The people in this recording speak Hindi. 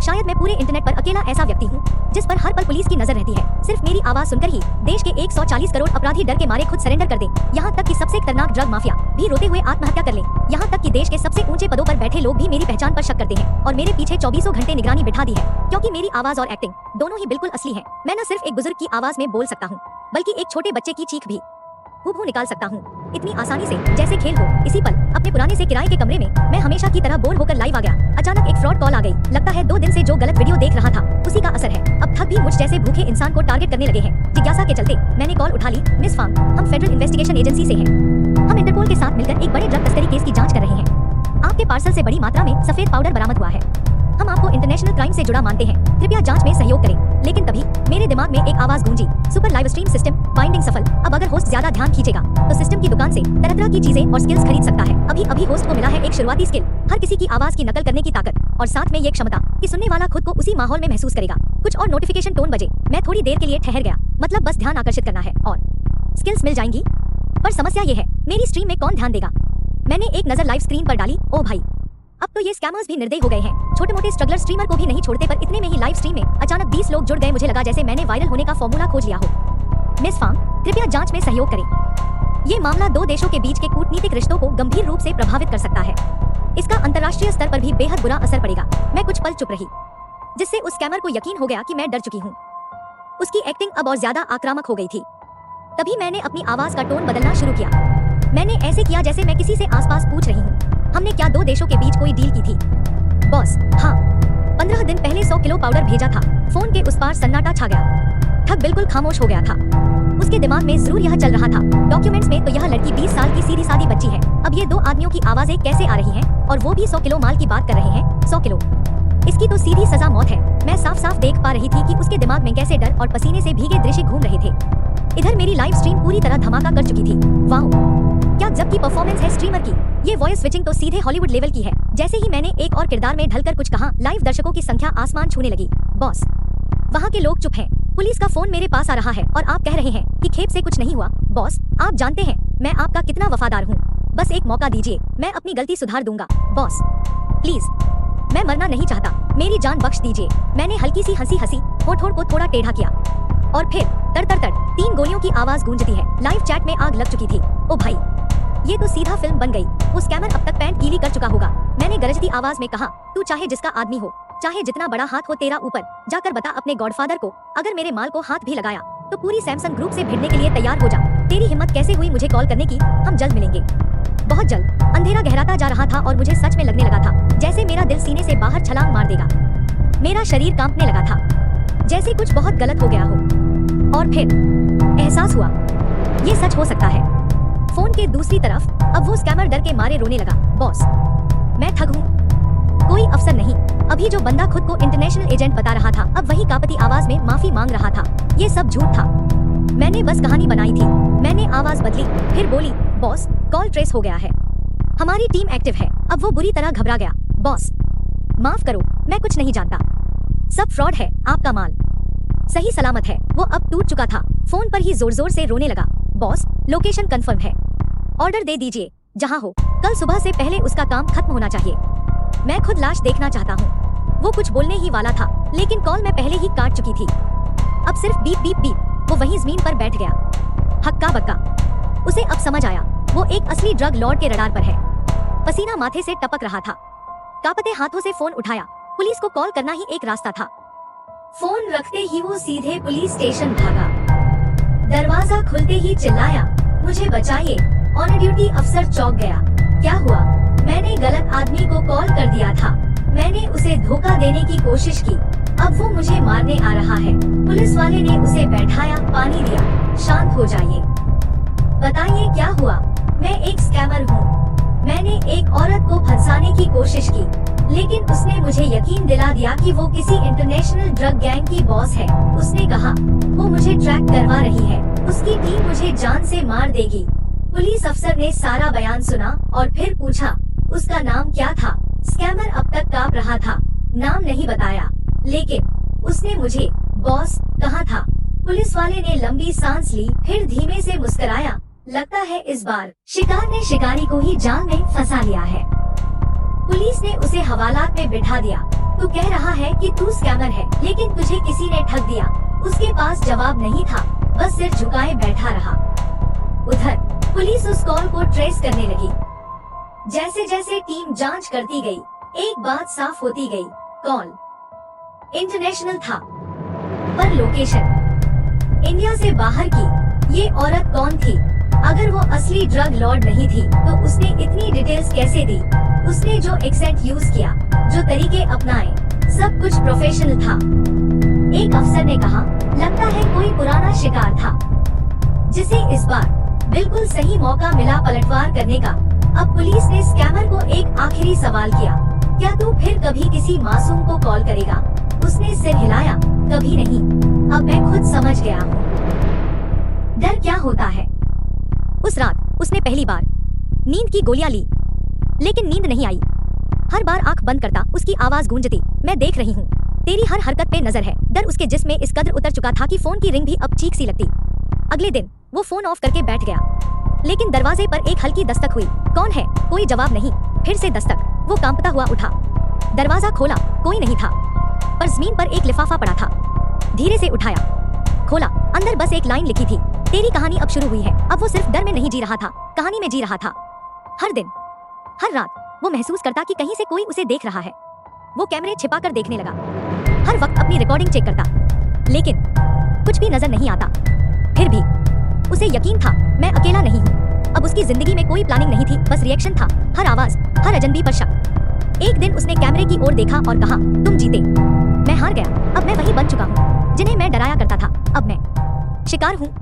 शायद मैं पूरे इंटरनेट पर अकेला ऐसा व्यक्ति हूँ जिस पर हर पल पुलिस की नजर रहती है। सिर्फ मेरी आवाज सुनकर ही देश के 140 करोड़ अपराधी डर के मारे खुद सरेंडर कर दें। यहाँ तक कि सबसे खतरनाक ड्रग माफिया भी रोते हुए आत्महत्या कर लें। यहाँ तक कि देश के सबसे ऊंचे पदों पर बैठे लोग भी मेरी पहचान पर शक करते हैं और मेरे पीछे 24 घंटे निगरानी बिठा दी है, क्योंकि मेरी आवाज और एक्टिंग दोनों ही बिल्कुल असली है। मैं न सिर्फ एक बुजुर्ग की आवाज में बोल सकता हूँ, बल्कि एक छोटे बच्चे की चीख भी हूबहू निकाल सकता हूँ, इतनी आसानी से जैसे खेल हो। इसी पल अपने पुराने से किराए के कमरे में मैं हमेशा की तरह बोर होकर लाइव आ गया। अचानक एक फ्रॉड कॉल आ गई। लगता है 2 दिन से जो गलत वीडियो देख रहा था उसी का असर है। अब ठग भी मुझ जैसे भूखे इंसान को टारगेट करने लगे हैं। जिज्ञासा के चलते मैंने कॉल उठा ली। मिस फांग, हम फेडरल इन्वेस्टिगेशन एजेंसी से हैं। हम इंटरपोल के साथ मिलकर एक बड़े ड्रग तस्करी केस की जाँच कर रहे हैं। आपके पार्सल से बड़ी मात्रा में सफेद पाउडर बरामद हुआ है। हम आपको इंटरनेशनल क्राइम से जुड़ा मानते हैं, कृपया जांच में सहयोग करें। लेकिन तभी मेरे दिमाग में एक आवाज गूंजी, super live stream system binding सफल। अब अगर होस्ट ज्यादा ध्यान खींचेगा तो सिस्टम की दुकान से तरह तरह की चीजें और स्किल्स खरीद सकता है। अभी अभी होस्ट को मिला है एक शुरुआती स्किल, हर किसी की आवाज की नकल करने की ताकत, और साथ में ये क्षमता कि सुनने वाला खुद को उसी माहौल में महसूस करेगा। कुछ और नोटिफिकेशन टोन बजे। मैं थोड़ी देर के लिए ठहर गया, मतलब बस ध्यान आकर्षित करना है और स्किल्स मिल जाएंगी। पर समस्या ये है, मेरी स्ट्रीम में कौन ध्यान देगा। मैंने एक नजर लाइव स्क्रीन पर डाली। ओ भाई, अब तो ये स्कैमर्स भी निर्दयी हो गए हैं। छोटे मोटे स्ट्रगलर स्ट्रीमर को भी नहीं छोड़ते, पर इतने में ही लाइव स्ट्रीम में अचानक 20 लोग जुड़ गए। मुझे लगा जैसे मैंने वायरल होने का फॉर्मूला खोज लिया हो। मिस फांग, कृपया जांच में सहयोग करें। ये मामला 2 देशों के बीच के कूटनीतिक रिश्तों को गंभीर रूप से प्रभावित कर सकता है। इसका अंतर्राष्ट्रीय स्तर पर भी बेहद बुरा असर पड़ेगा। मैं कुछ पल चुप रही, जिससे उस स्कैमर को यकीन हो गया कि मैं डर चुकी हूँ। उसकी एक्टिंग अब और ज्यादा आक्रामक हो गई थी। तभी मैंने अपनी आवाज का टोन बदलना शुरू किया। मैंने ऐसे किया जैसे मैं किसी से आसपास पूछ रही हूँ, हमने क्या 2 देशों के बीच कोई डील की थी? बॉस, हाँ, 15 दिन पहले 100 किलो पाउडर भेजा था। फोन के उस पार सन्नाटा छा गया। ठग बिल्कुल खामोश हो गया था। उसके दिमाग में जरूर यह चल रहा था, डॉक्यूमेंट्स में तो यह लड़की 20 साल की सीधी सादी बच्ची है। अब ये 2 आदमियों की आवाजें कैसे आ रही हैं, और वो भी 100 किलो माल की बात कर रहे हैं। 100 किलो, इसकी तो सीधी सजा मौत है। मैं साफ साफ देख पा रही थी कि उसके दिमाग में कैसे डर और पसीने से भीगे दृश्य घूम रहे थे। इधर मेरी लाइव स्ट्रीम पूरी तरह धमाका कर चुकी थी। वाह, क्या गजब की परफॉर्मेंस है स्ट्रीमर की। ये वॉइस स्विचिंग तो सीधे हॉलीवुड लेवल की है। जैसे ही मैंने एक और किरदार में ढलकर कुछ कहा, लाइव दर्शकों की संख्या आसमान छूने लगी। बॉस, वहाँ के लोग चुप हैं। पुलिस का फोन मेरे पास आ रहा है और आप कह रहे हैं कि खेप से कुछ नहीं हुआ। बॉस, आप जानते हैं मैं आपका कितना वफादार हूँ। बस एक मौका दीजिए, मैं अपनी गलती सुधार दूंगा। बॉस प्लीज, मैं मरना नहीं चाहता, मेरी जान बख्श दीजिए। मैंने हल्की सी हंसी हंसी, होठों को थोड़ा टेढ़ा किया और फिर तर तर तर 3 गोलियों की आवाज गूंजती है। लाइव चैट में आग लग चुकी थी। ओ भाई, ये तो सीधा फिल्म बन गई। वो स्कैमर अब तक पैंट गीली कर चुका होगा। मैंने गरजती आवाज में कहा, तू चाहे जिसका आदमी हो, चाहे जितना बड़ा हाथ हो तेरा ऊपर, जाकर बता अपने गॉडफादर को, अगर मेरे माल को हाथ भी लगाया तो पूरी सैमसंग ग्रुप से भिड़ने के लिए तैयार हो जा। तेरी हिम्मत कैसे हुई मुझे कॉल करने की? हम जल्द मिलेंगे, बहुत जल्द। अंधेरा गहराता जा रहा था और मुझे सच में लगने लगा था जैसे मेरा दिल सीने से बाहर छलांग मार देगा। मेरा शरीर कांपने लगा था, जैसे कुछ बहुत गलत हो गया हो। और फिर एहसास हुआ, ये सच हो सकता है। फोन के दूसरी तरफ अब वो स्कैमर डर के मारे रोने लगा। बॉस, मैं ठग हूँ, कोई अफसर नहीं। अभी जो बंदा खुद को इंटरनेशनल एजेंट बता रहा था, अब वही कांपती आवाज में माफी मांग रहा था। ये सब झूठ था, मैंने बस कहानी बनाई थी। मैंने आवाज बदली, फिर बोली, बॉस, कॉल ट्रेस हो गया है, हमारी टीम एक्टिव है। अब वो बुरी तरह घबरा गया। बॉस माफ करो, मैं कुछ नहीं जानता, सब फ्रॉड है, आपका माल सही सलामत है। वो अब टूट चुका था, फोन पर ही जोर जोर से रोने लगा। बॉस, लोकेशन कंफर्म है, ऑर्डर दे दीजिए जहां हो। कल सुबह से पहले उसका काम खत्म होना चाहिए। मैं खुद लाश देखना चाहता हूँ। वो कुछ बोलने ही वाला था, लेकिन कॉल मैं पहले ही काट चुकी थी। अब सिर्फ बीप बीप बीप। वो वहीं जमीन पर बैठ गया, हक्का बक्का। उसे अब समझ आया, वो एक असली ड्रग लॉर्ड के रडार पर है। पसीना माथे से टपक रहा था। कांपते हाथों से फोन उठाया। पुलिस को कॉल करना ही एक रास्ता था। फोन रखते ही वो सीधे पुलिस स्टेशन भागा। दरवाजा खुलते ही चिल्लाया, मुझे बचाइए। ऑन ड्यूटी अफसर चौंक गया। क्या हुआ? मैंने गलत आदमी को कॉल कर दिया था। मैंने उसे धोखा देने की कोशिश की, अब वो मुझे मारने आ रहा है। पुलिस वाले ने उसे बैठाया, पानी दिया। शांत हो जाइए, बताइए क्या हुआ? मैं एक स्कैमर हूँ। मैंने एक औरत को फंसाने की कोशिश की, लेकिन उसने मुझे यकीन दिला दिया कि वो किसी इंटरनेशनल ड्रग गैंग की बॉस है। उसने कहा वो मुझे ट्रैक करवा रही है, उसकी टीम मुझे जान से मार देगी। पुलिस अफसर ने सारा बयान सुना और फिर पूछा, उसका नाम क्या था? स्कैमर अब तक कांप रहा था, नाम नहीं बताया, लेकिन उसने मुझे बॉस कहा था। पुलिस वाले ने लंबी सांस ली, फिर धीमे से मुस्कुराया। लगता है इस बार शिकार ने शिकारी को ही जाल में फंसा लिया है। पुलिस ने उसे हवालात में बिठा दिया। तू कह रहा है कि तू स्कैमर है, लेकिन तुझे किसी ने ठग दिया। उसके पास जवाब नहीं था, बस सिर झुकाए बैठा रहा। उधर पुलिस उस कॉल को ट्रेस करने लगी। जैसे जैसे टीम जांच करती गई, एक बात साफ होती गई, कॉल इंटरनेशनल था, पर लोकेशन इंडिया से बाहर की। ये औरत कौन थी? अगर वो असली ड्रग लॉर्ड नहीं थी, तो उसने इतनी डिटेल्स कैसे दी? उसने जो एक्सेंट यूज किया, जो तरीके अपनाए, सब कुछ प्रोफेशनल था। एक अफसर ने कहा, लगता है कोई पुराना शिकार था, जिसे इस बार बिल्कुल सही मौका मिला पलटवार करने का। अब पुलिस ने स्कैमर को एक आखिरी सवाल किया, क्या तू फिर कभी किसी मासूम को कॉल करेगा? उसने सिर हिलाया, कभी नहीं। अब मैं खुद समझ गया हूँ डर क्या होता है। उस रात उसने पहली बार नींद की गोलियां ली, लेकिन नींद नहीं आई। हर बार आंख बंद करता उसकी आवाज गूंजती, मैं देख रही हूँ, तेरी हर हरकत पे नजर है। डर उसके जिस्म में इस कदर उतर चुका था कि फोन की रिंग भी अब चीख सी लगती। अगले दिन वो फोन ऑफ करके बैठ गया, लेकिन दरवाजे पर एक हल्की दस्तक हुई। कौन है? कोई जवाब नहीं। फिर से दस्तक। वो कांपता हुआ उठा, दरवाजा खोला, कोई नहीं था, पर जमीन पर एक लिफाफा पड़ा था। धीरे से उठाया, खोला, अंदर बस एक लाइन लिखी थी, तेरी कहानी अब शुरू हुई है। अब वो सिर्फ डर में नहीं जी रहा था, कहानी में जी रहा था। हर दिन, हर रात वो महसूस करता कि कहीं से कोई उसे देख रहा है। वो कैमरे छिपाकर देखने लगा, हर वक्त अपनी रिकॉर्डिंग चेक करता, लेकिन कुछ भी नजर नहीं आता। फिर भी उसे यकीन था, मैं अकेला नहीं हूँ। अब उसकी जिंदगी में कोई प्लानिंग नहीं थी, बस रिएक्शन था, हर आवाज, हर अजनबी पर शक। एक दिन उसने कैमरे की ओर देखा और कहा, तुम जीते, मैं हार गया। अब मैं वही बन चुका हूँ जिन्हें मैं डराया करता था। अब मैं शिकार हूँ।